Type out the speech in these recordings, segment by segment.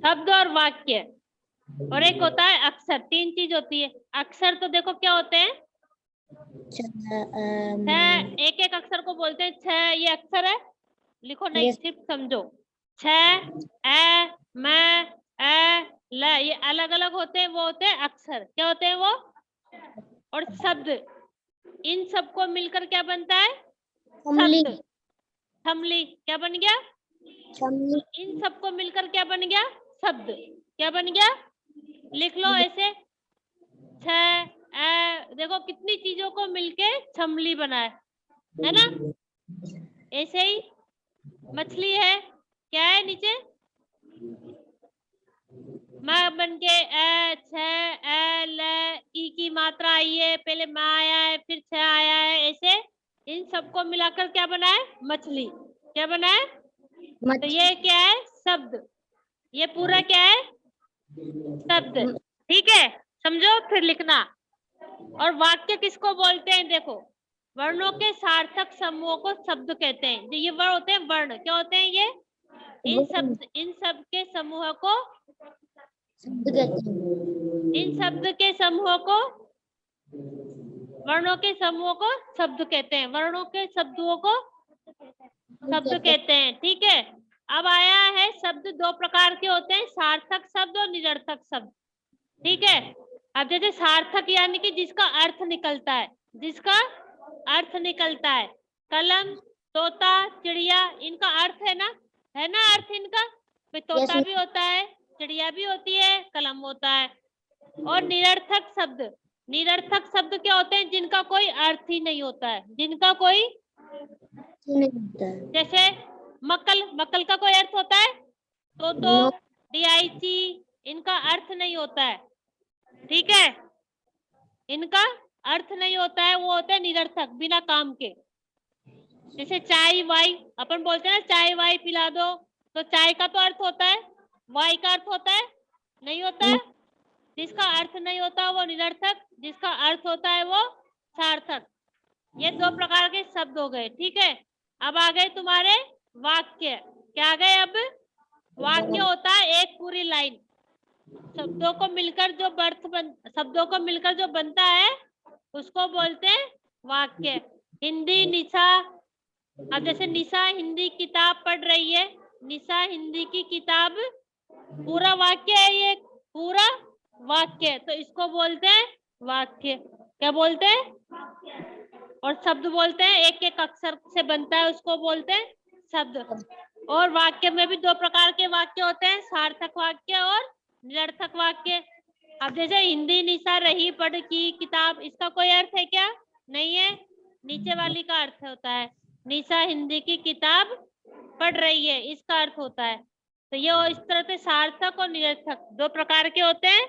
शब्द और वाक्य, और एक होता है अक्षर। तीन चीज होती है। अक्षर तो देखो क्या होते हैं, एक एक अक्षर को बोलते हैं छह। ये अक्षर है, लिखो नहीं, सिर्फ समझो। छ, ए, म, ए, ल, ये अलग अलग होते हैं, वो होते हैं अक्षर। क्या होते हैं वो? और शब्द, इन सबको मिलकर क्या बनता है? शब्द। थमली क्या बन गया? इन सबको मिलकर क्या बन गया? शब्द। क्या बन गया? लिख लो ऐसे। देखो कितनी चीजों को मिलके छमली बना है ना? ऐसे ही मछली है, क्या है नीचे? माँ बन के ल ई की मात्रा आई है, पहले माँ आया है, फिर छ आया है। ऐसे इन सबको मिलाकर क्या बना है? मछली। क्या बना है? तो ये क्या है? शब्द। ये पूरा क्या है? शब्द। ठीक है, समझो फिर लिखना। और वाक्य किसको बोलते हैं? देखो, वर्णों के सार्थक समूह को शब्द कहते हैं। जो ये वर्ण होते हैं, वर्ण क्या होते हैं? ये इन शब्द के समूह को, इन शब्द के समूह को, वर्णों के समूह को शब्द कहते हैं। वर्णों के शब्दों को शब्द कहते हैं। ठीक है, अब आया है शब्द। दो प्रकार के होते हैं, सार्थक शब्द और निरर्थक शब्द। ठीक है, अब जैसे सार्थक यानी कि जिसका अर्थ निकलता है, जिसका अर्थ निकलता है। कलम, तोता, चिड़िया, इनका अर्थ है ना? है ना अर्थ इनका? भाई तोता भी होता है, चिड़िया भी होती है, कलम होता है। और निरर्थक शब्द, निरर्थक शब्द क्या होते हैं? जिनका कोई अर्थ ही नहीं होता है, जिनका कोई नहीं होता है। जैसे मक्कल, मक्कल का कोई अर्थ होता है? तो DIC, इनका अर्थ नहीं होता है। ठीक है, इनका अर्थ नहीं होता है, वो होते हैं निरर्थक, बिना काम के। जैसे चाय वाई, अपन बोलते हैं ना चाय वाई पिला दो, तो चाय का तो अर्थ होता है, वाई का अर्थ होता है? नहीं होता है। जिसका अर्थ नहीं होता वो निरर्थक, जिसका अर्थ होता है वो सार्थक। ये दो प्रकार के शब्द हो गए। ठीक है, अब आ गए तुम्हारे वाक्य। क्या आ गए अब? वाक्य होता है एक पूरी लाइन, शब्दों को मिलकर जो शब्दों को मिलकर जो बनता है उसको बोलते हैं वाक्य। हिंदी निशा, अब जैसे निशा हिंदी किताब पढ़ रही है, निशा हिंदी की किताब पूरा वाक्य है, ये पूरा वाक्य, तो इसको बोलते हैं वाक्य। क्या बोलते हैं? और शब्द बोलते हैं एक एक अक्षर से बनता है, उसको बोलते हैं शब्द। और वाक्य में भी दो प्रकार के वाक्य होते हैं, सार्थक वाक्य और निरर्थक वाक्य। अब जैसे हिंदी निशा रही पढ़ की किताब, इसका कोई अर्थ है क्या? नहीं है। नीचे वाली का अर्थ होता है, निशा हिंदी की किताब पढ़ रही है, इसका अर्थ होता है। तो ये इस तरह से सार्थक और निरर्थक दो प्रकार के होते हैं,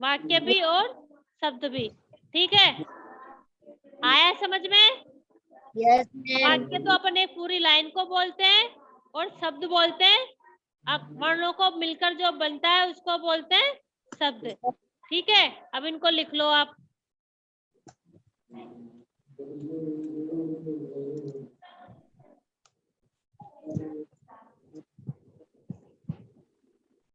वाक्य भी और शब्द भी। ठीक है, आया समझ में? यस वाक्य तो अपन एक पूरी लाइन को बोलते हैं, और शब्द बोलते हैं वर्णों को मिलकर जो बनता है उसको बोलते हैं शब्द। ठीक है, अब इनको लिख लो आप।